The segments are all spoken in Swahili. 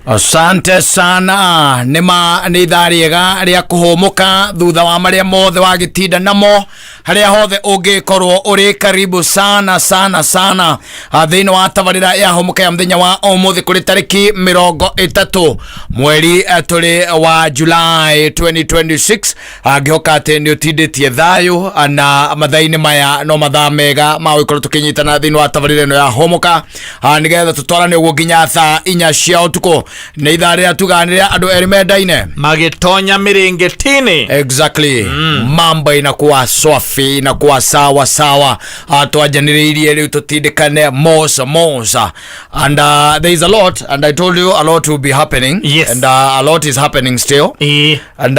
Asante sana ni thariega ria kuhomuka thutha wa maria mothe wagitinda namo haria hothe ungikorwo uri karibu sana thiini wa tabarira ya homuka ya mthenya wa umuthi kuri tariki 30 mweri turi wa July 2026 agihoka ati ni utinditie thayu na mathaini maya no mathaa mega ma wikorwo tukinyitana thiini wa tabarira ino ya homuka nigetha tutwarane uguo nginya thaa 4 cia utuko na idharia tuganira andu eri mendaine magitonya miringetini. Exactly. Mambo inakuwa swafi, inakuwa sawa twajaniririe riu tutindikane mosa and there is a lot, and I told you a lot will be happening. Yes. And a lot is happening still. And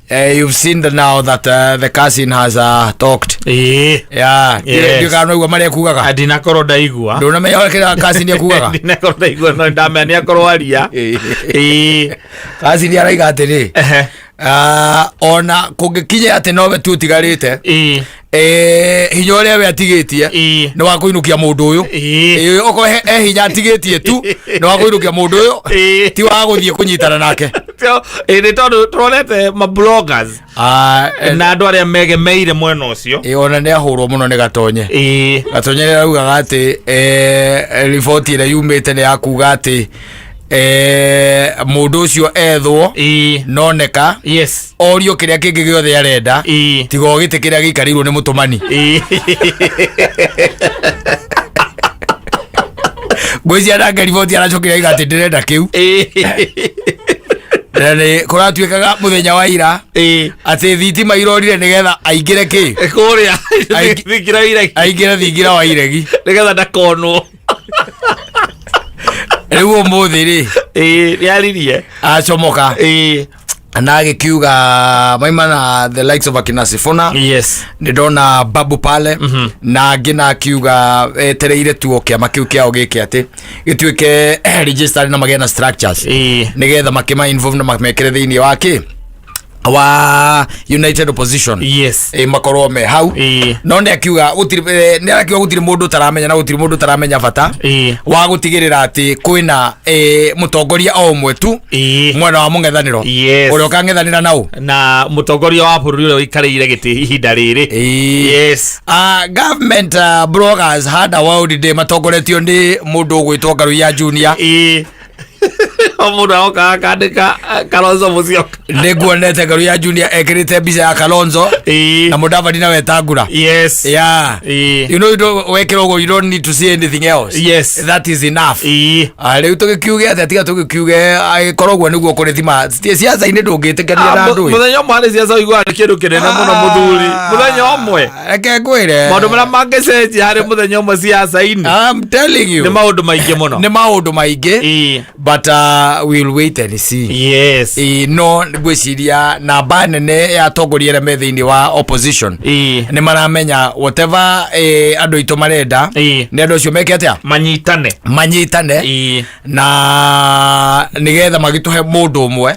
you've seen that now that the cousin has talked. Yeah. You can't know what kugaga. Adina koro daigua. Don't know kila cousin ya kugaga. Adina koro daigua no ndame ni akoro aria. Cousin ya raiga atiri. Ona kungikinya ati nowe tu tigarite. Hinya uria we atigitie ni wa kuinukia mundu uyu oko hinya atigitie tu ni wa kuinukia mundu uyu ti wa guthie kunyitana nake ni tondu turorete ma bloggers na andu aria megemeire mwena ucio ona ni ahurwo muno ni gatonye ni raugaga ati riboti ira yumite ni yakuga ati mundu ucio ethwo noneka orio kiria kingi giothe arenda tigo gite kiria gikarirwo ni mutumani gwizia na riboti aracokira igati ndirenda kiu nani kuratuikaga muthenya wa ira ati thitima irorire nigetha aingire ki kuria thigira iregi aingire thigira wa iregi nigetha ndakonwo riu umuthi ri niaririe acomoka na agikiuga maimana the likes of akina Sifuna. Ni ndona Babu pale na ngina akiuga etereire tuo kiama kiu kiao giki ati gituike register na magena structures nigetha makima involve na makmekere thiini wake wa United Opposition makorwo me hau no ne akiuga gutiri mundu taramenya na gutiri mundu taramenya bata wa gutigirira ati kwina mutongoria o umwe tu mwena wa mungethaniro uria ukangethanira nau na mutongoria wa bururi uria wikariire giti ihinda riri. Government bloggers had a world day matongoretio ndi mundu gwitwo Ngaruiya Junior omundu aoka kandika Kalonzo Musyoka niguonete Ngaruiya Junior ekirite mbica ya Kalonzo na Mudavadi na Wetangula. You know wekero you don't need to see anything else. That is enough. Riu tugikiuge ati tugikiuge agikorogwo niguo kurithima siasa ine ndungitikania na andu muthenya mwari siasa uigwa kindu kinene muno muthuri muthenya omwe eke ngwire maundu maria mangicenjia hari muthenya omwe siasa ine. I'm telling you ni maundu maingi muno ni maundu maingi but we'll wait and see. No gwiciria na banene ya tongoria ria methiini wa opposition ni maramenya whatever andu itu marenda ni andu cio meke atia manyitane na nigetha magituhe mundu umwe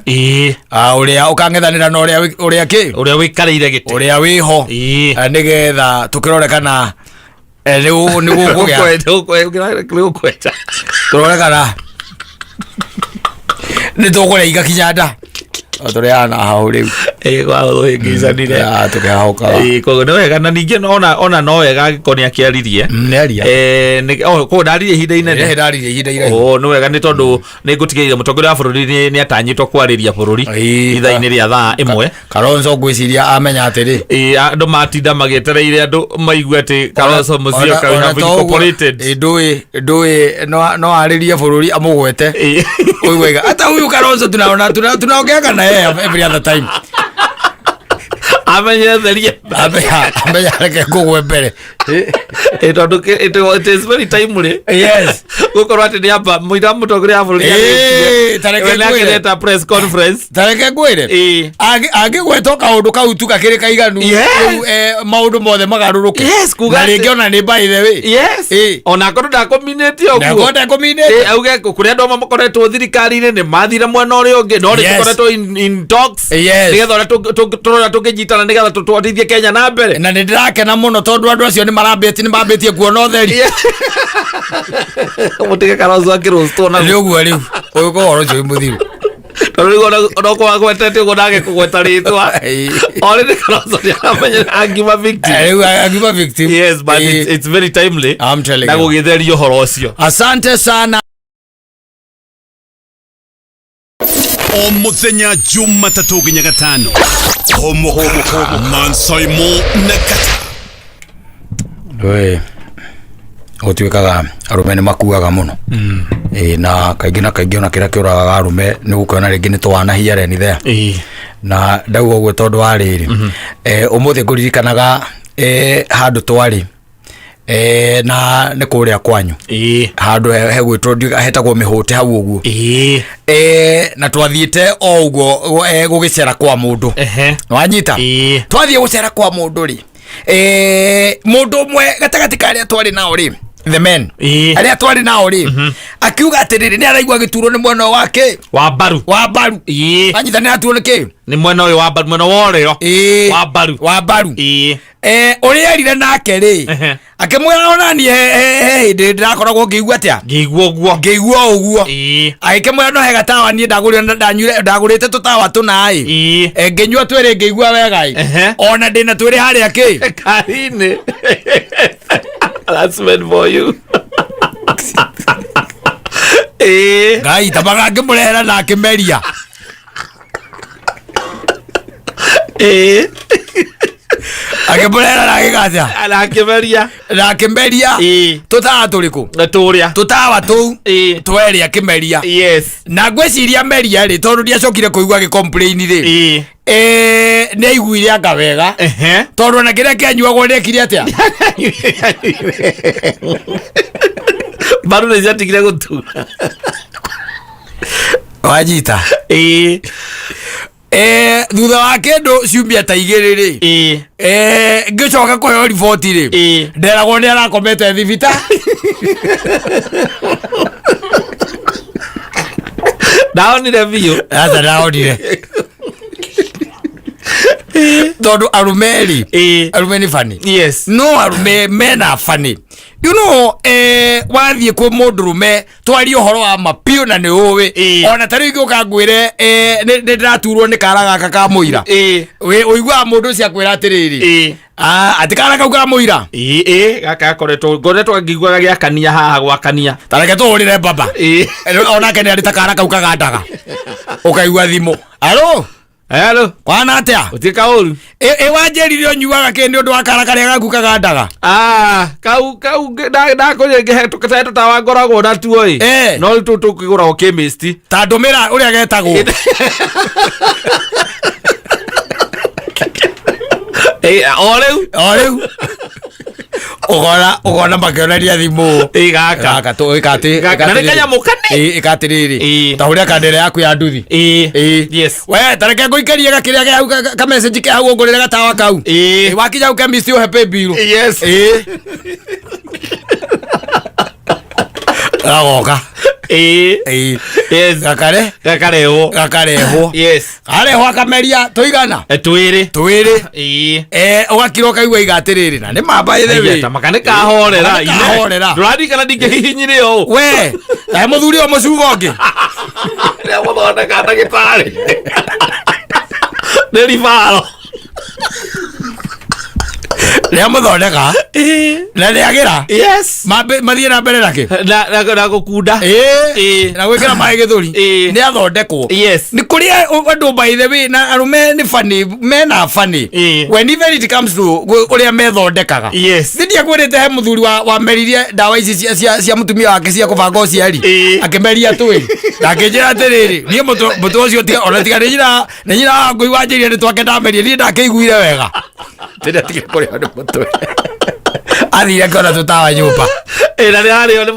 uria ukangethanira na uria wikariire giti uria wiho nigetha tukirorekana riu ni gukugia turorekana ni tukureiga kinyanda turiana hau riu kwa ngizanire tukihoka kogo no wega na ninge ona no wega gikoni akiaririe neria ko ndaririe ihinda inene no wega ni tondu ni ngutigeire mutongoria wa bururi ni atanyitwo kwariria bururi ithaini ria thaa imwe. Kalonzo gwiciria amenya atiri andu matinda magietereire andu maigua ati Kalonzo Musyoka have incorporated ndui no aririe bururi amugwete wega hata huyu Kalonzo tunaongea na yeye every other time amenyetheria amenyareke kugwe mbere it is very timely gukorwo ati ni amba muira mutongoria wa bururi tareke press conference tareke ngwire agigwetwo kaundu kau tu gakiri kaiganu maundu mothe magaruruke na ringi ona ni by the way ona korwo ndakominete oguo auge kuria ndo makoretwo thirikari-ini ni mathire mwena uria ungi no ni tukoretwo in talks nigetha turora tungijitana na nigatha tutwarithie Kenya na mbere na ndirakena muno tondu andu acio ni mambĩtie kuona ũtheri mutige Kalonzo akirostwo na nĩ ũguo rĩu ũyũ kohoro ũcio mũthiru no kwa gwetete ugo nage kugweta ritwa ore ni Kalonzo ya angima victim yes but it's very timely I'm telling you na gugitherio horo ucio. Asante sana. O muthenya Jumatatu nginya Gatano homo Mansoimo Nakata we gũtuĩkaga arume nĩ makuaga mũno na kaingĩ ona kĩrĩa kĩũragaga arume nĩ gũkĩona rĩngĩ nĩ twanahia renithe na ndauga ũguo tondũ wa rĩrĩ ũmũthĩ ngũririkanaga handũ twarĩ na nĩ kũrĩa kwanyu handũ hegwĩtwo hetagwo Mĩhũte hau ũguo na twathiĩte o ũguo gũgĩcera kwa mũndũ wanyita twathiĩ gũcera kwa mũndũ rĩ mũndũ ũmwe gatagatĩ ka arĩa twarĩ nao rĩ the men arĩa twarĩ nao rĩ akiuga atĩrĩrĩ nĩ araigua gĩturwo nĩ mwena wake wa mbaru wanyita nĩ aturwo nĩ kĩ nĩ mwena ũyũ wa mbaru mwena wa ũrĩo wa mbaru ũrĩa erire nake rĩ akĩmwĩra onanie he hĩndĩ ndĩrakoragwo ngĩigua atĩa ngĩigua ũguo agĩkĩmwĩra no he gatawa niĩ ndagũrĩte tũtawa tũna ngĩnyua twĩrĩ ngĩigua wega ona ndĩna twĩrĩ harĩa kĩ karinĩ. That's meant for you. Ngai tabaga ngĩmũrehera na akĩmeria akĩmũrehera na agĩgaca na akĩmeria tũtawa tũrĩkũ tũtawa tũu twerĩ akĩmeria na ngwĩciria meria rĩ tondũ ndiacokire kũigua gĩcomplain rĩ nĩ aiguire anga wega tondũ ona kĩrĩa kĩanyuagwo nĩekire atĩa mbaru nĩ ciatigire gũtura wanyita thutha wa kĩndũ ciumia ta igĩrĩ rĩ ngĩcoka kũheo riboti rĩ nderagwo nĩ arakomete thibita ndaonire biũ asa ndaonire tondu arume rĩ arume nĩ funny no arume mena funny you know wathiĩ kwĩ mũndũrũme twarie ũhoro wa mapiũ na nĩ ũĩ ona ta rĩu ingĩũka ngwĩre nĩ ndĩraturwo nĩ kara gaka ka mũira ũiguaga mũndũ ũcio akwĩra atĩrĩrĩ atĩ kara kau ka mũira gaka ngoretwo ngĩiguaga gĩakania haha gwakania tareke tũhũrĩre mbamba onake nĩ arĩ ta kara kau kagandaga ũkaigua thimũ alo hello kwana atĩa ũtĩka ũru wanjĩrire ũnyuaga kĩ nĩ ũndũ wa kara karĩa gaku kagandaga kau ndakũrĩ ngĩhe tũtawa ngoragwo natuo no rĩu tũkĩgũragwo kĩmĩsti ta ndũmĩra ũrĩa getagwo o rĩu ũgona makĩoneria thimũ gaka na nĩ kanyamũ kanini ĩkatirĩrĩ ta ũrĩa kandere yaku ya nduthi we tareke ngũikarie gakĩrĩa gĩa hau kamessage ke hau ũngũrĩre gatawa kau wakinya hau kemisti ũhe paybill gagoka gakarehwo arehwo akameria tũigana twĩrĩ ũgakira ũkaigua igatĩrĩrĩ na nĩ mamba ĩthewĩ nĩ kahorera ndũraririkana ndingĩhihinyire ũũ we tahe mũthuri o mũcuga ũngĩ rĩa mũthondeka ndagĩtarĩ nĩ ribaro rĩa mũthondeka na rĩagĩra mathiĩ na mbere nakĩ na gũkunda na gwĩkĩra maĩ gĩthũri nĩ athondekwo nĩ kũrĩ andũ by the way na arume nĩ funny mena funny when even it comes to ũrĩa methondekaga nĩndia kwĩrĩte he mũthuri wameririe ndawa ici cia mũtumia wake cia kũbanga ũciari akĩmeria twĩ ndakĩnjĩra atĩrĩrĩ niĩ mũtũ ũcio ona tiga nĩ nyina wa ngũi wanjĩrire nĩ twake ndameria niĩ ndakĩiguire wega tĩrĩa tigire kũrĩa andũ mũtwe athire ngona tũtawa nyũmba na nĩ harĩo nĩ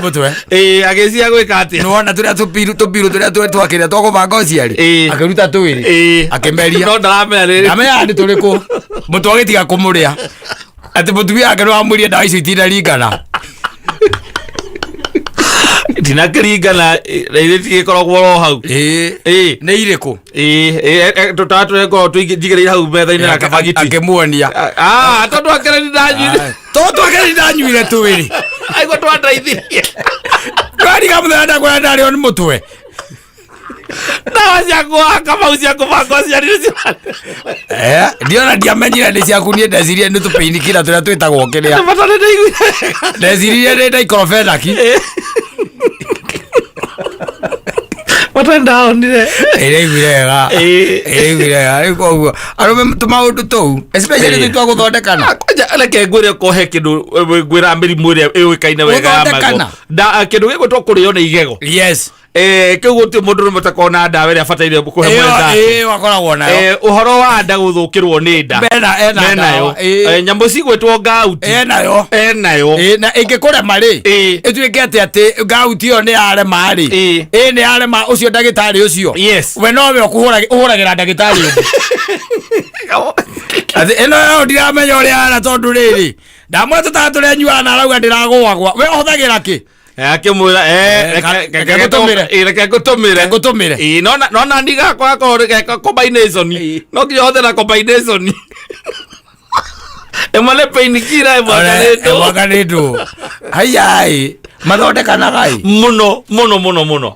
mũtwe agĩcia gwĩka atĩa nĩwona tũrĩa tũpiru tũrĩa twakĩrĩa twakũbanga ũciari akĩruta twĩrĩ akĩmeria no ndaramenya rĩrĩ ndamenya nĩ tũrĩkũ mũtwe agĩtiga kũmũrĩa atĩ mũtumia wake nĩ wamwĩrire ndawa icio itinaringana Ndinakiringana ithi korogwo hau. Nĩ irĩkũ? Tũtatũreko tũigĩrĩire hau metha-inĩ na kabagiti. Akĩmuonia. Tondũ akereni ndanyuire. Tondũ akereni ndanyuire twĩrĩ. Aigua twandaithirie. Ndariga mũthenya ndakũrĩa ndarĩo nĩ mũtwe. Ndawa ciakwa Kamau ciakũbanga ciarire ciana. Ndiona ndiamenyire nĩ ciaku niĩ ndecirie nĩ tũpĩinikira tũrĩa twĩtagwo kĩrĩa. Ndecirie nĩ diclofenac. Ndaonire. Ĩraiguire wega. Koguo arũme tũmaũndũ tũu especially twa gũthondekana. Reke ngwĩre kohe kĩndũ ngwĩra mĩrimũ ĩrĩa ĩũĩkaine wega ya magego. Kĩndũ gĩgwĩtwo kũrĩo nĩ igego. Yes. Kĩu gũtirĩ mũndũ ũrũme ũtakona ndawa ĩrĩa abataire kũhe mwenda. Wakoragwo nayo. Ũhoro wa nda gũthũkĩrwo nĩ nda. Menayo. Nyamũ cigwĩtwo gout. Enayo. Na ĩngĩkũrema rĩ, ĩtuĩke atĩ gout ĩyo nĩ yarema rĩ. Nĩ yarema ũcio ndagĩtarĩ ũcio. We nowe ũhũragĩra ndagĩtarĩ ũngĩ. Ĩno yao ndiramenya ũrĩa hana tondũ rĩrĩ. Ndamwĩra tũtaga tũrĩa nyuaga na arauga ndĩragũagwa. We ũhũthagĩra kĩ? Akĩmwĩra reke ngũtũmĩre. Nona ndigakora combination. No nginya ũhũthĩra combination. Ĩmwe nĩ painkiller ĩmwe kanĩtwo. Hayai. Mathondekanaga mũno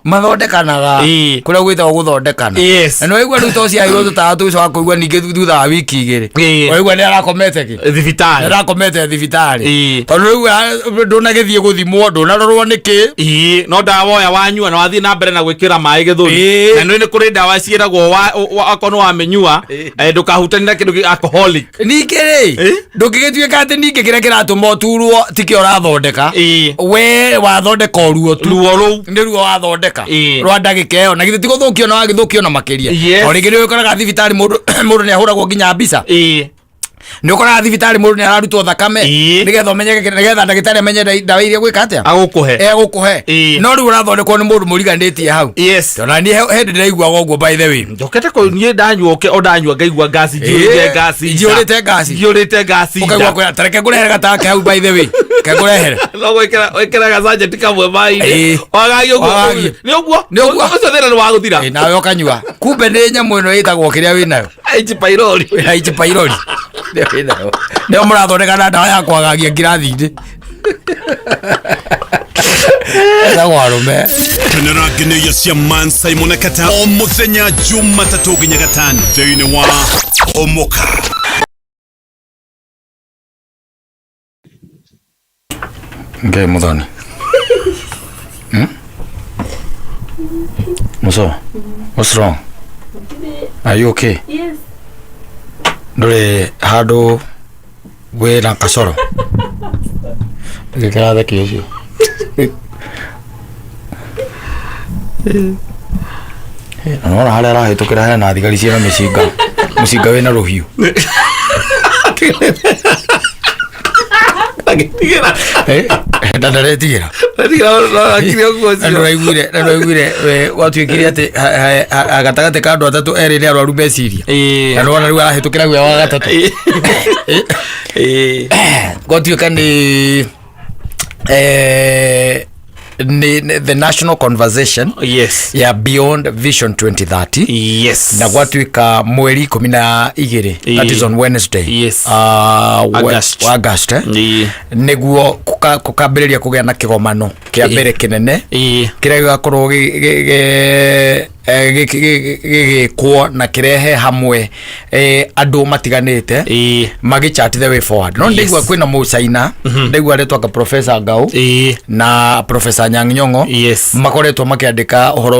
mathondekanaga kũrĩa gwĩtagwo gũthondekana. Na nĩ waigua rĩu to ciairwo tũtaga tũcoka kũigua ningĩ thutha wa wiki igĩrĩ. Waigua nĩ arakomete kĩ? Thibitarĩ. Arakomete thibitarĩ. Tondũ rĩu ndũnagĩthiĩ gũthimwo, ndũnarorwo nĩkĩ. No ndawa oya wanyua na wathiĩ na mbere na gwĩkĩra maĩ gĩthũri. Na nĩ kũrĩ ndawa ciĩragwo akorwo wamĩnyua ndũkahutania na kĩndũ alcoholic. Ningĩ rĩ ndũngĩgĩtuĩka atĩ ningĩ kĩrĩa kĩratũma ũturwo tikĩo ũrathondeka. We wathondeka ruo tu nĩ ruo wathondeka rwa ndagĩka ĩyo na githĩ ti gũthũkio na wagĩthũkio na makĩria. O rĩngĩ nĩ ũkoraga thibitarĩ mũndũ nĩ ahũragwo nginya mbica. Nĩ ũkoraga thibitarĩ mũndũ nĩ ararutwo thakame nĩgetha ũmenyeke, nĩgetha ndagĩtarĩ amenye ndawa iria gwĩka atĩa agũkũhe. No rĩu ũrathondekwo nĩ mũndũ mũriganĩtie hau. Tondũ niĩ hĩndĩ ndĩraiguaga ũguo by the way. Njokete niĩ ndanyua ndanyua ngaigua ngasi njiyũrĩte ngasi. Ũkaigua kwĩra tareke ngũrehere gatake hau by the way. Kengũrehere. No gwĩkĩra gacajeti kamwe maĩ-inĩ. Wagagi ũguo. Nĩ ũguo. Ũcio thĩna nĩ wagũthira. Nawe ũkanyua. Kumbe nĩ nyamũ ĩno ĩtagwo kĩrĩa wĩnayo. H. pylori. H. pylori. Nĩo mũrathondeka na ndawa ya kwagagia ngirathi-inĩ. Ĩtagwo arũme. Kenera nginya cia Mansai Mũnakata o mũthenya Jumatatũ nginya Gatano thĩinĩ wa Omoka. Okay, Muthoni. Muso, what's wrong? Are you okay? Yes. Ndũrĩ handũ wĩna kasoro? Gĩkĩra theki ũcio. Nona harĩa arahĩtũkĩra hena thigari ciĩna mũcinga wĩna rũhiũ. Ndaretigĩra. Ndũraiguire watuĩkire atĩ gatagatĩ ka andũ atatũ erĩ nĩ arwaru meciria. Na nĩwona rĩu arahĩtũkĩra guoya wa gatatũ. Gwatuĩka nĩ the national conversation ya Beyond Vision 2030. Na gwatuĩka mweri 12 that is on Wednesday August nĩguo kũkambĩrĩria kũgĩa na kĩgomano kĩa mbere kĩnene kĩrĩa gĩgakorwo gĩgĩkwo na kĩrehe hamwe andũ matiganĩte magĩchat the way forward. No ndigua kwĩna mũcaina ndigua retwa Professor Ngau na Professor Anyang' Nyong'o makoretwo makĩandĩka ũhoro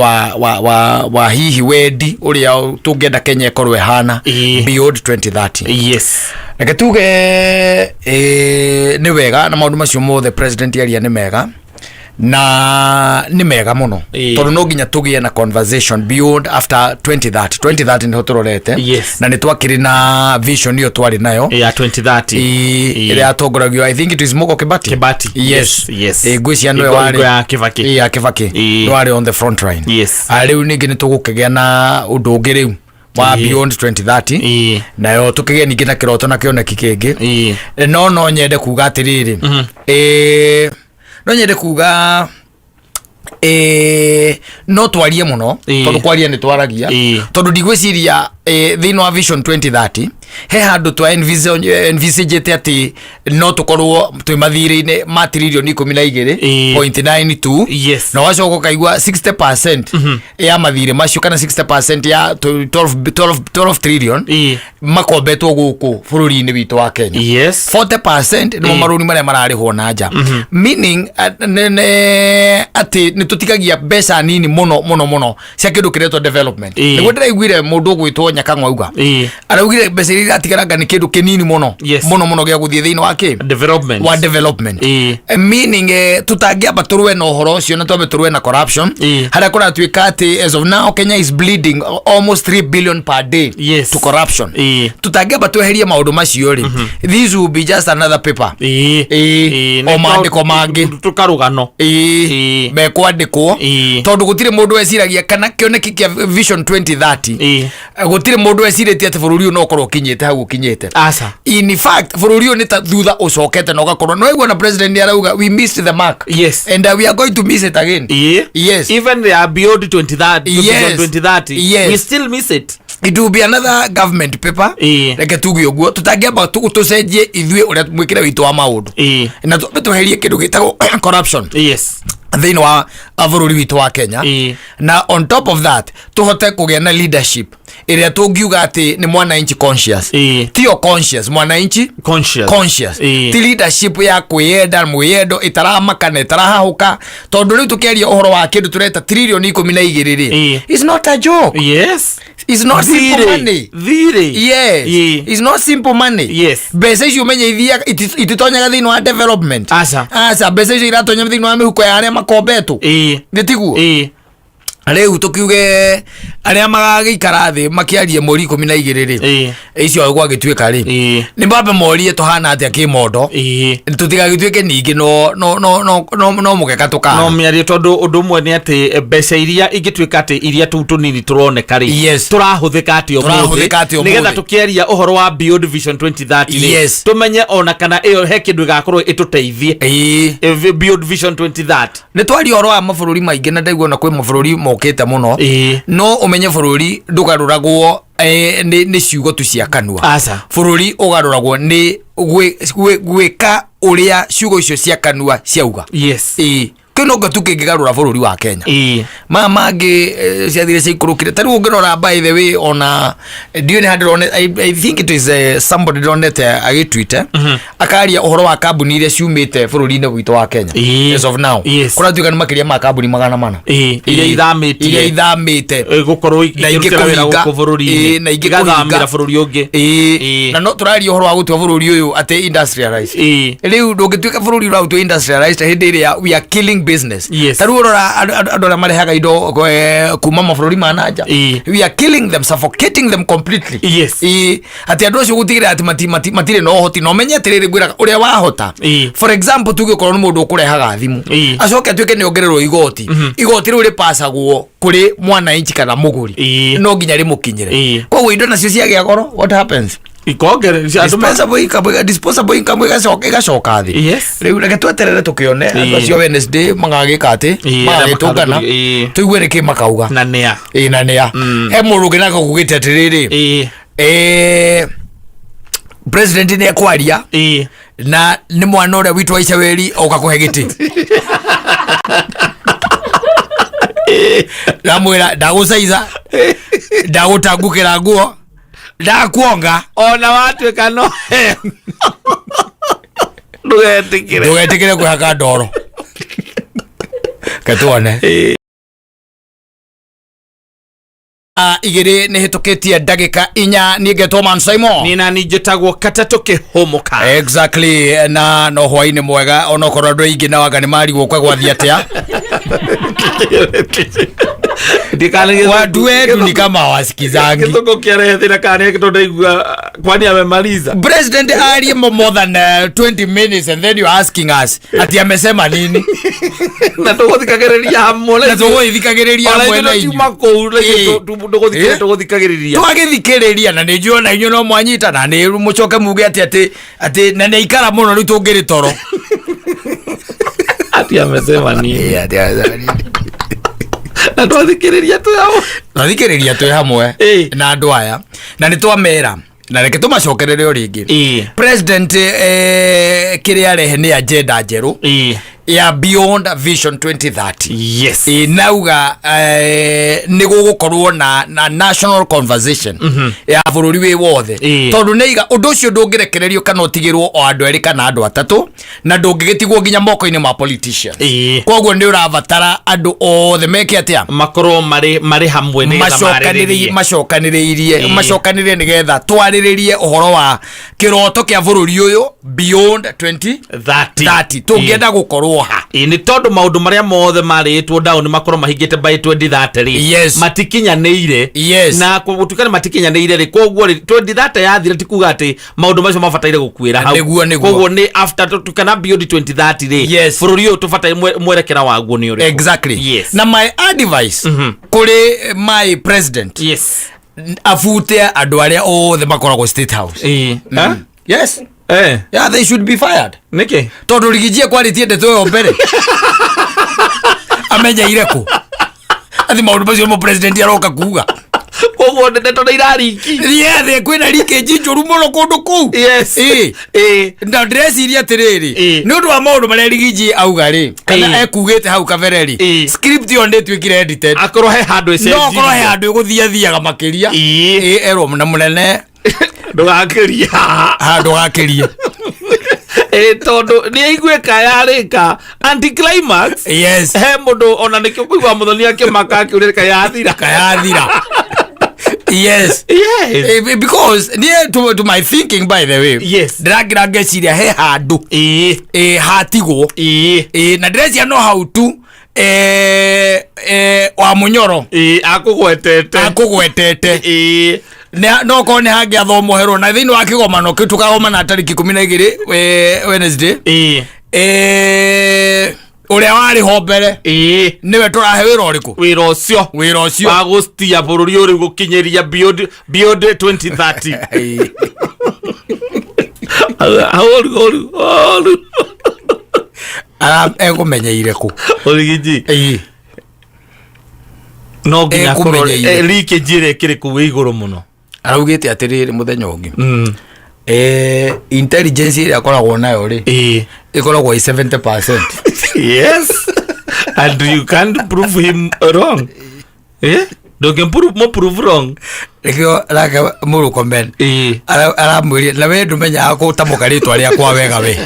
wa hihi wendi ũrĩa tũngĩenda Kenya ĩkorwo ĩhana Beyond 2030. Reke tuge nĩ wega na maũndũ macio mothe president aria nĩ mega na nĩ mega mũno tondũ no nginya tũgĩe na conversation beyond after 2030 nĩ tũrorete na nĩ twakĩrĩ na vision iyo twarĩ nayo ya 2030 ĩrĩa atongoragio I think it is Mugo Kibati. Ngwĩciria nĩwe warĩ ya Kibaki warĩ on the front line. Rĩu ningĩ nĩ tũgũkĩgĩa na ũndũ ũngĩ rĩu wa Beyond 2030 nayo tũkĩgĩa ningĩ na kĩroto na kĩoneki kĩngĩ no nyende kuga atĩrĩrĩ no nyende kuga no twarie muno tondu kwaria ni twaragia tondu ndigwiciria thini wa Vision 2030 he handu twa envisage ati no tukorwo twi mathire-ini ma trilioni 12.92 na wacoka kaigua 60% ya mathire macio kana 60% ya 12 trillion makombetwo guku bururi-ini witu wa Kenya. 40% ni maruni maria mararihwo na nja, meaning ati ni tutigagia mbeca nini muno cia kindu kiretwo development. Niguo ndiraiguire mundu gwitwo Nyakang'wa uga araugire mbeca iria atigaranga ni kindu kinini muno gia guthie thiini wa development meaning tutangiamba turwe na uhoro ucio na twambe turwe na corruption haria kuratuika ati as of now Kenya is bleeding almost 3 billion per day to corruption. Tutangiamba tweherie maundu macio ri this will be just another paper o maandiko mangi tukarugano mekwandikwo tondu gutire mundu weciragia kana kioneki kia Vision 2030 gutire mundu wecirĩtie ati bururi no korwo kinyete hau kinyete. In fact bururi ni ta thutha ucokete no gakorwo no igwa na president ni arauga we missed the mark and we are going to miss it again. Even they are beyond 2030 we still miss it. It will be another government paper reke tugi uguo tutangiamba tucenjie ithuĩ uria mwikire witu wa maundu na tweherie kindu gitagwo corruption thiini wa bururi witu wa Kenya na on top of that tuhote kugia na leadership iria tungiuga ati ni mwananchi conscious tio conscious mwananchi conscious ti leadership ya kwiyenda mwiyendo itaramaka na itarahahuka tondu riu tukiaria uhoro wa kindu tureta trilioni 12 it's not a joke. It's not simple money. It's not simple money. Mbeca icio menye ithia ititonyaga thiini wa development. Mbeca icio iratonya thiini wa mihuko ya aria makombetu nitiguo riu tukiuge aria magagikara thi makiarie mweri 12 icio gwagituika ri ni mbambe morie tuhana atia kimondo tutigagituike ningi no mugeka tukana no miarie tondu undu mwe ni ati mbeca iria ingituika ati iria tunini turoneka ri turahuthika ati omuthi nigetha tukiaria uhoro wa Beyond Vision 2030 tumenye ona kana iyo he kindu gakorwo ituteithie Beyond Vision 2030 ni twari uhoro wa mabururi maingi na ndaigua na kwi mabururi mokete muno no umenye bururi ndugaruragwo ni ciugo tu cia kanua bururi ugaruragwo ni gwika uria ciugo icio cia kanua ciauga kino gatuke ngigarura bururi wa Kenya mangi ciathire cikurukire tari ungirora by the way ona ndione handrone I think it is somebody on it agitwite akaria uhoro wa kambuni ile ciumite bururi-ini witu wa Kenya as of now kuratuika ni makiria ma kambuni 400 iria ithamite gukorwo igirutira wira guko bururi-ini na igathamira bururi ungi na no turaria uhoro wa gutua bururi uyu ate industrialized riu ndungituika bururi wa gutua industrialized hindi iria we are killing business. Taru urora andu aria marehaga indo kuma mabũrũri ma nanja we are killing them, suffocating them completely. Ati andu acio gutigira ati matire no hoti no menye atiriri gwira uria wahota. For example tuge korwo ni mundu ukurehaga thimu acoke atuike ni ongererwo igoti igoti riu ripasagwo kuri mwananchi kana muguri no nginya rimukinyire koguo indo nacio ciagia goro what happens disposable income igacoka thi riu reke tweterere tukione andu acio Wednesday magagika ati magagitungana tuigue riki makauga na nia he murugi na kugite atiriri president ni ekwaria na ni mwana uria witu wa Icaweri oka kuhe giti ramwira ndagusaiza ndagutangukira nguo ndakuonga ona watuika no ndugetikire kwihaka ndoro ketuone igiri ni hitukitie ndagika 4 ni ngetwo Man Simon nina ni njitagwo Katatu Kihomoka exactly na no hwaini mwega ona korwo andu aingi na wanga ni mari gukwa gwathia atia watu wetu ni kama wasikizangi kitoko kiarehe thina kane kitondaigua kwani amemaliza president ari more than 20 minutes and then you asking us ati amesema nini na tugothikagereria hamwe na tugothikagereria hamwe na inyu makoule tugothikagereria twagithikiriria na ni njona inyu no mwanyita na ni mucoke muge ati na ni ikara muno ri tungiri toro ati amesema nini ati na twathikiriria tu hamwe na andu aya na nitwamera na reke tumacokerere ringi president kiria rehe ni agenda njeru ya Beyond Vision 2030. Yes. Nauga ni gugukorwo na national conversation ya bururi wi wothe tondu neiga undu ucio ndungirekererio kana utigirwo o andu eri kana andu atatu na ndungigitigwo nginya moko-ini ma politicians. Koguo ni urabatara andu othe meke atia makorwo mari hamwe ni macokaniririe nigetha twariririe uhoro wa kiroto kia bururi uyu Beyond 2030 tungienda gukorwo ni tondu maundu maria mothe maritwo down makorwo mahingite by 2030 matikinyaneire na gutukana matikinyaneire ri koguo 2030 yathira tikuga ati maundu macio mabataire gukwira hau koguo ni after tukana Beyond 2030 ri bururi uyu tubataire mwerekera waguo ni uri exactly na my advice kuri my president afute andu aria othe makoragwo State House yes yeah, they should be fired. Niki? Tondu rigijie kwaritie ndeto yo mbere. Amenya ireku. Athi maundu macio mo president aroka kuga. Koguo ndeto na irariki. They kwina rike njuru muno kundu ku. Yes. Na dress iria tiriri. Ni undu wa maundu maria rigijie auga ri. Kana ekugite hau kavereri. Script yo ndetu ikire edited. Akoro he handu ece. No akoro he handu guthiathiaga makiria. Ero na munene. Ndugakiria ndugakirie tondu ni aiguika yarika anticlimax he mundu ona nikio kuigwa muthoni akimaka akiurika yathira yes because near to my thinking by the way dragira ngeciria he handu hatigo na ndĩrecia no how to wa munyoro akugwetete no kone hangi athomo hero na thini wa kigomano kitukagoma na tariki 12 Wednesday uria wari ho mbere niwe turahe wira ucio wa gustia bururi uri gukinyeria Beyond 2030 aholu egumenyeire ku urigiji no nginya korwo like njire kiri ku iguru muno araugite atiriri muthenya ungi intelligence ira koragwo nayo ri ikoragwo 70%. Yes, and you can't prove him wrong. Don't can prove wrong. Rekio laka muru comment ara mwiri na we ndumenya ko tamuka ritwa ria kwa wega we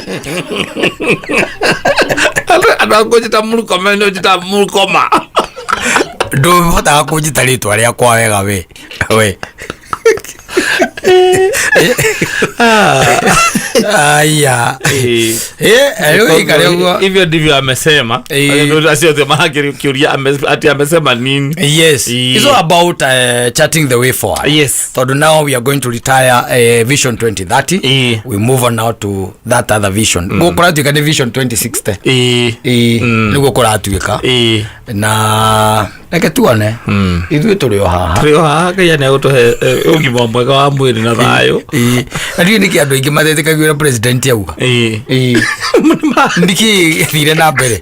ana ngojita muru comment ojita muru koma ndo hota kujita ritwa ria kwa wega we aya hivyo ndivyo amesema ndio asio mahakiri kiuria amesema nini. Yes, it's all about charting the way forward. Yes, so now we are going to retire Vision 2030. We move on now to that other vision. Go kuratuika ni Vision 2060 niguo kuratuika na reke tuone ithuĩ tũrĩ o haha Ngai nĩ agũtũhe ũgima mwega wa mwĩrĩ na thayũ na ndiũ nĩkĩ andũ aingĩ matetĩkagio ũrĩa president auga ndiki thire na mbere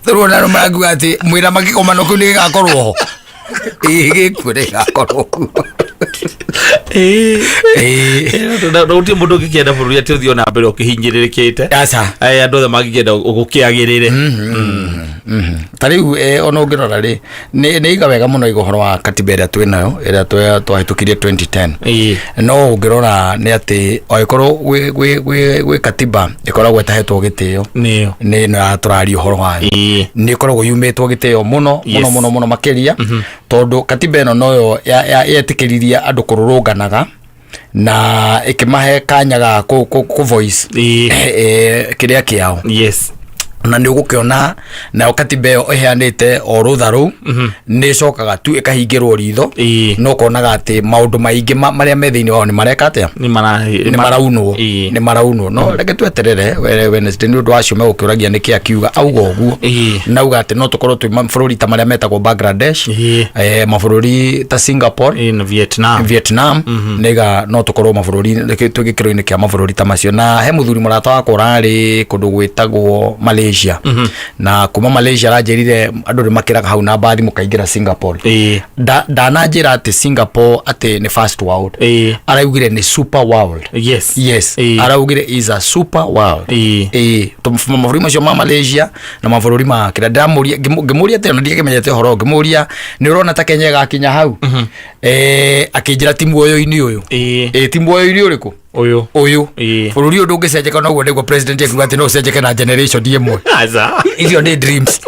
tũrona marangiuga atĩ mwĩra magĩkomano kĩu nĩ gĩgakorwo ho gĩkuo nĩ gĩgakorwo kuo Rauti mundu ngikenda bururi ati uthio na mbere ukihinyirirekete andu othe magikenda ugukiagirire tariu ono ngirora ri ni iga wega muno iguhoro wa katiba ira twinayo ira twahitukirie 2010 no ngirora ni ati oikorwo gwi katiba ikoragwo etahetwo gitio ni na turari uhoro wayo ni ikoragwo yumitwo gitio muno makiria tondu katiba ino noyo yetikiririe andu kururunganaga na ikimahe kanyaga ku voice kiria kiao. Yes, na ni ugukiona na katiba iyo iheanite o rutha ru ni cokaga tu ikahingirwo ritho no konaga ati maundu maingi maria me thiini wao ni mareka atia ni maraunwo no reke tweterere Wednesday ni undu wacio megukuragia niki akiuga auga uguo nauga ati no tukorwo twi mabũrũri ta maria metagwo Bangladesh mabũrũri ta Singapore Vietnam niga no tukorwo mabũrũri tugikiro-ini kia mabũrũri ta macio na he muthuri murata wakwa urari kundu gwitagwo Malaysia Malaysia na kuma Malaysia rajerire andu rimakiraga hau na bathi mukaingira Singapore ndananjira ati Singapore ati ni first world araugire ni super world. Yes araugire is a super world mavururi macio ma Malaysia na mavururi ma kira ndamuria ngimuria ati na ndikimenyete horo ngimuria ni urona ta Kenya gakinya hau akinjira timu oyo-ini uyu timu oyo-ini uriku uyu bururi undu ungicenjeka no guo president ekuga ati no cenjeke na generation imwe icio ni dreams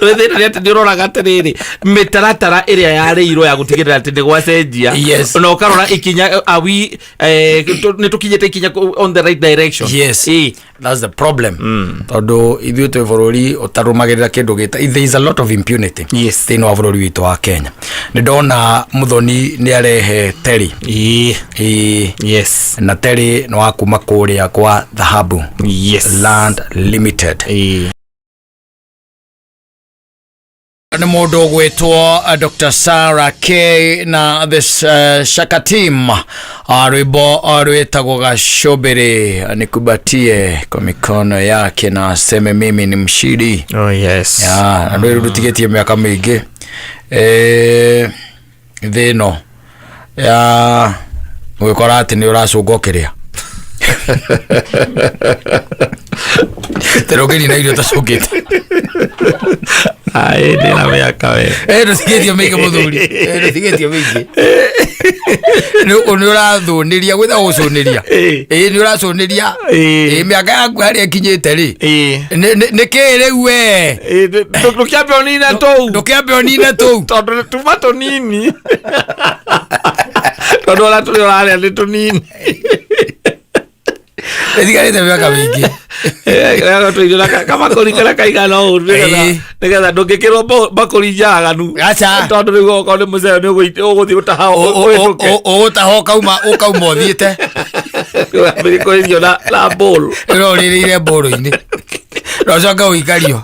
wethire ati ndirora gatiriri mitaratara iria yareirwo ya gutigirira ati ndigwacenjia no ukarora ikinya awi ni tukinyete ikinya on the right direction. That's the problem. Tondu ithuĩ twĩ bũrũri ũtarũmagĩrĩra kĩndũ gĩta there is a lot of impunity thĩinĩ wa bũrũri witũ wa Kenya. Nĩ ndona Muthoni nĩ arehe Terry na Terry nĩ wa kuma kũrĩa kwa Dhahabu Land Limited. Ni mundu gwitwo Dr. Sarah K na this Shaka team rwimbo rwitagwo Gacũmbĩrĩ nikubatie kwa mikono yake na aseme mimi ni mshindi. Na ndio rutigetie miaka mingi thino ya gwikora ati ni uracungokeria terogeni na irio tacungite ndina miaka we rutigetie mingi muthuri rutigetie mingi ni urathuniria gwitha gucuniria ni uracuniria miaka yaku haria ikinyite ri ni kiriu we ndukiambe onine tou tondu tuma tunini tondu ora tuli oraria ni tunini Edigarite miaka mingi tuirira kama kurikana kaigana o nigetha ndungikirwo bakuri njaganu tondu niguo ko ni muceo ni uguthi utaha utaha ukauma uthiite mirikoirio na ball uroririire ball-ini nocoka uikario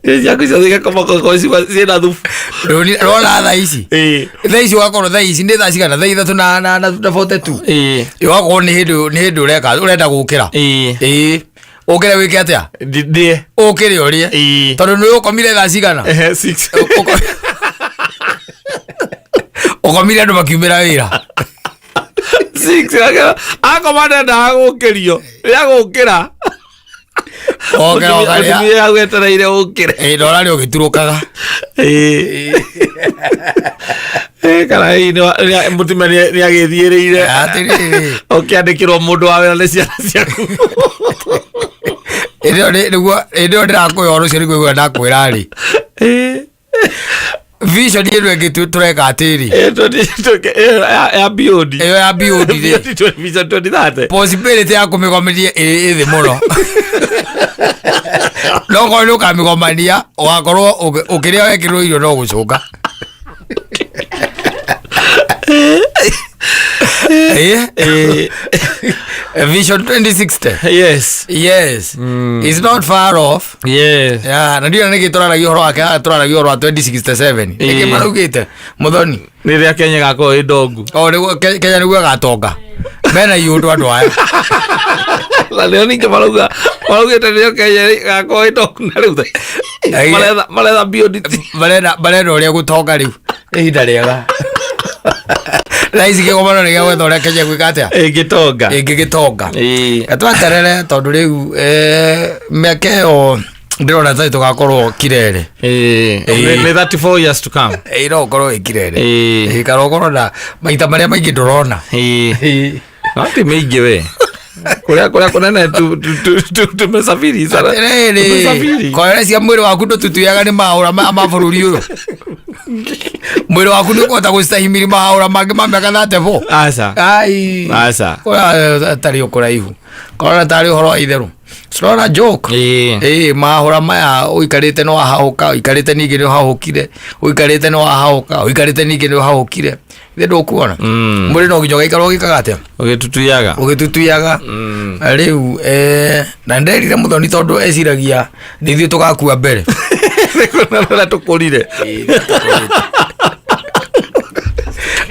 ya kuisa diga como kosi ciena thufu rona thaa ici wakorwo thaa ici nĩ thaa cigana thaa ithatũ na 42 wakorwo nĩ hĩndĩ urenda gũkĩra ũkĩre wĩke atĩa ũkĩre ũrĩe tondũ nĩ ũkomire thaa cigana ũkomire andũ makiumĩra wĩra 6 akomanda ndagũkĩrio rĩa gũkĩra ya gwetereire ukire ndora ri ugiturũkaga kana ino mutima ni agithiĩrĩire ukiandĩkĩrwo mũndũ wa wĩra nĩ ciana ciaku nĩguo ndĩrakwĩra ũcio nĩguo ndakwĩra rĩ vision ĩno ĩngĩ tureka atĩrĩ ĩyo ya BOD vision 2030 possibility ya kũmĩgomeria ĩ thĩ mũno no korwo nĩ ũkamĩgomania ũgakorwo ũkĩrĩa wekĩrwo irio no gũcũnga Vision 2060 yes it's not far off na ndio nĩ gĩtũranagia ũhoro wake tũranagia ũhoro wa 2067 nĩkĩ maraugĩte Muthoni rĩrĩa Kenya gakorwo ĩ ndongu nĩguo Kenya nĩguo gatonga mena iũndũ andũ aya la leo ningĩ marauga rĩrĩa Kenya gakorwo ĩ ndongu na rĩu maretha BOD marenda ũrĩa gũtonga rĩu ihinda rĩega Raisi kĩgomano nĩ gĩa gwetha ũrĩa Kenya gwĩka atĩa ĩngĩgĩtonga tweterere tondũ rĩu mĩaka ĩyo ndĩrona ta tũgakorwo kirere nĩ 34 years to come no ũkorwo ĩ kirere kana ũkorwo na maita marĩa maingĩ ndũrona no ti maingĩ we kuria kunene tumesafiri sana kwa cia mwĩrĩ waku ndũtutuyaga nĩ maũra ma bũrũri ũyũ mwĩrĩ waku nĩ ũkũhota gũcitahimiri maũra mangĩ ma mĩaka 34 aca tarĩ ũkũraihu korona tarĩ ũhoro wa itherũ Srona joke mahũra maya ũikarĩte no wahahũka ũikarĩte ningĩ nĩ ũhahũkire ũikarĩte no wahahũka ũikarĩte ningĩ nĩ ũhahũkire ithe ndũkuona mwĩrĩ no nginya ũgaikara ũgĩkaga atĩa ũgĩtutuyaga rĩu na nderire Muthoni tondũ eciragia nĩ ithuĩ tũgakua mbere na tũkũrire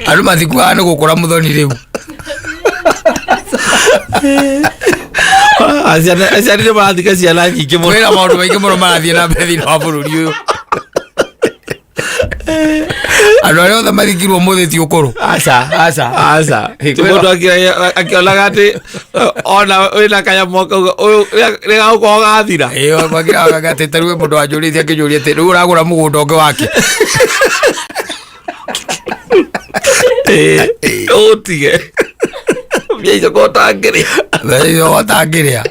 andũ mathikuaga nĩ gũkũra Muthoni rĩu aciari nĩ marathika ciana nyingĩ mũno, kwĩna maũndũ maingĩ mũno marathiĩ na mbere thĩinĩ wa bũrũri ũyũ. Andũ arĩa othe mathikirwo mũthĩ ti ũkũrũ. Aca mũndũ akĩonaga atĩ ona wĩna kanyamũ kau ũyũ nĩgagũkorwo gathira. Gwakĩraga atĩ tarĩu we mũndũ wanjũrĩtie akĩnjũria atĩ rĩu ũragũra mũgũnda ũngĩ wake. Ũtige Otangĩrĩa.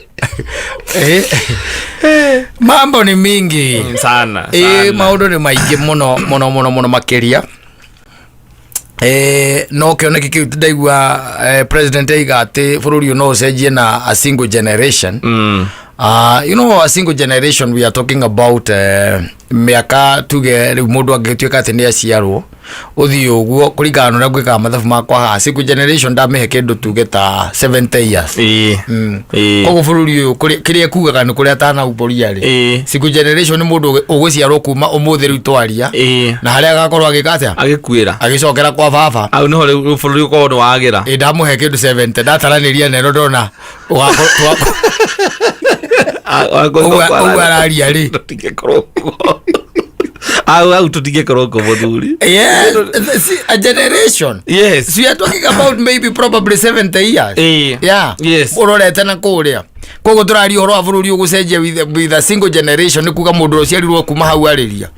Mambo ni mingi sana. Maũndũ nĩ maingĩ mũno makĩria. No kĩoneki kĩu ndaigua president aiga atĩ bũrũri ũyũ no ũcenjie na a single generation. You know, a single generation we are talking about mĩaka tuge rĩu mũndũ angĩtuĩka atĩ nĩ aciarwo ũthiĩ ũguo kũringana na ũrĩa ngwĩkaga mathabu makwa haha. Single generation ndamĩhe kĩndũ tuge ta 70 years. Koguo bũrũri ũyũ kĩrĩa kugaga nĩ kũrĩa atanaumburia rĩ. Single generation nĩ mũndũ ũgũciarwo kuma ũmũthĩ rĩu twaria na harĩa agakorwo agĩka atĩa, agĩkuĩra agĩcokera kwa baba. Au nĩho rĩu bũrũri ũkorwo nĩ wagĩra. Ndamũhe kĩndũ 70 ndataranĩria neno ndona ũguo araria rĩ. Au tutingĩkorwo kũ mũthuri. Yes, a generation. Yes, we are talking about maybe probably 70 years. Yeah. Yes. Ũrorete na kũrĩa. Koguo tũraria ũhoro wa bũrũri ũgũcenjia with a single generation, nĩ kuga mũndũ ũciarirwo kuma hau arĩria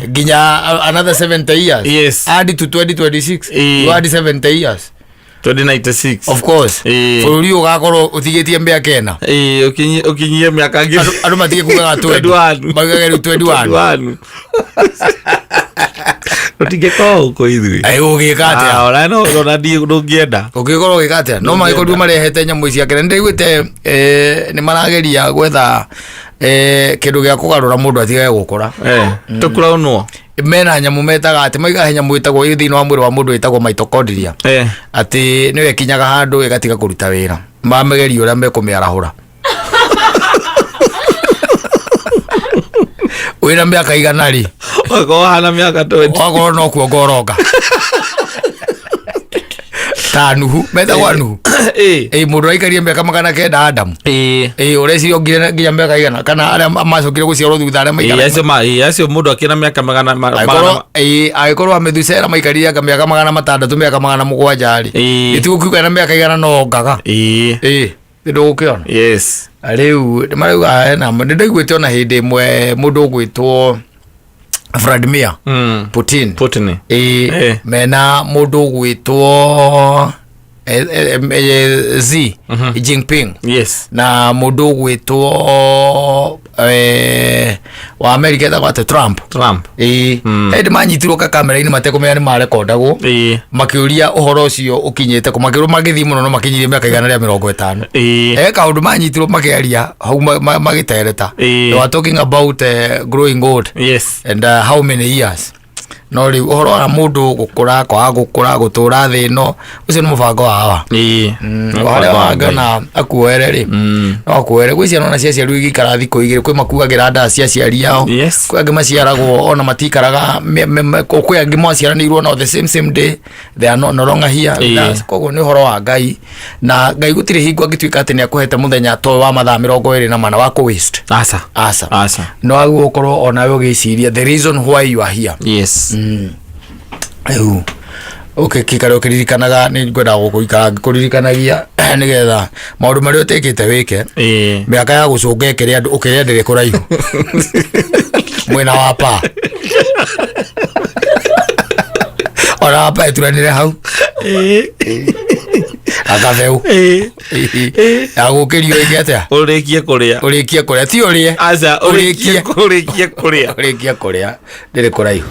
nginya another 70 years. Yes. Add to 2026. You add 70 years. 2096. Of course. Bũrũri ũgakorwo ũtigĩtie mĩaka ĩna. Ũkinyie mĩaka ngĩ. Andũ matige kugaga 20. Magaga rĩu 21. Ũtingĩkorwo ũkũ ithuĩ. Ũgĩka atĩa? Ona ndũngĩenda. Ũngĩkorwo ũgĩka atĩa? No magĩkorwo marehete nyamũ ici akĩra. Nĩndaiguĩte nĩ marageria gwetha kĩndũ gĩa kũgarũra mũndũ atigage gũkũra. Tũkũraũnwo. Mena nyamũ metaga atĩ maigaga nyamũ ĩtagwo thĩinĩ wa mwĩrĩ wa mũndũ ĩtagwo mitochondria. Atĩ nĩwe kinyaga handũ ĩgatiga kũruta wĩra. Mamegeria ũrĩa mekũmĩarahũra. Wĩna mĩaka igana rĩ? Wakorwo hana mĩaka 20. Wakorwo no kuo ngoroga. Tanuhu, metagwo nuhu. Mũndũ aikaria mĩaka 900 Adamu. Ũreciria ongire nginya mĩaka igana kana arĩa macokire gũciarwo thutha arĩa maikara. Acio mũndũ akĩna mĩaka 100. Agĩkorwo amethusera maikarire mĩaka 600 mĩaka 700 rĩ. Ĩtigũkiuga na mĩaka igana no ngaga. Ndũgũkĩona. Yes. Rĩu marauga na nĩndaiguĩte ona hĩndĩ ĩmwe mũndũ ũgwĩtwo Vladimir Putin. Mena mũndũ ũgwĩtwo Xi Jinping. Yes. Na mũndũ ũgwĩtwo wa America etagwo atĩ Trump. Hĩndĩ manyitirwo kamera-inĩ matekũmenya nĩ marekondagwo makĩũria ũhoro ũcio ũkinyĩte kũ, makĩrwo magĩthiĩ mũno no makinyirie mĩaka igana rĩa 50. Kaũndũ manyitirwo makĩaria hau magĩtereta. They were talking about growing old. Yes. And how many years. No rĩu ũhoro wa mũndũ gũkũra kwaga gũkũra gũtũra thĩ ĩno ũcio nĩ mũbango wa hawa. Harĩa wangĩona akuoere rĩ no akuoere gwĩ ciana ona ciaciarirwo igĩikara thikũ igĩrĩ, kwĩ makuagĩra nda cia aciari ao, kwĩ angĩ maciaragwo ona matikaraga, kwĩ angĩ maciaranĩirwo no the same day they are no longer here. Koguo nĩ ũhoro wa Ngai, na Ngai gũtirĩ hingo angĩtuĩka atĩ nĩ akũhete mũthenya toĩ wa mathaa 24 wa kũ waste. Aca no agũkorwo onawe ũgĩciria the reason why you are here. Yes. Kĩkare ũkĩririkanaga nĩ ngwenda gũgũikara ngĩkũririkanagia nĩgetha maũndũ marĩa ũtekĩte wĩke mĩaka ya gũcũnga ũkĩrĩa ndĩrĩ kũraihu mwena wa pa ona wa pa ĩturanĩre hau akabeu agũkĩrio ĩngĩ atĩa ũrĩkie kũrĩa ti ũrĩe aca ũrĩkie kũrĩa ndĩrĩ kũraihu.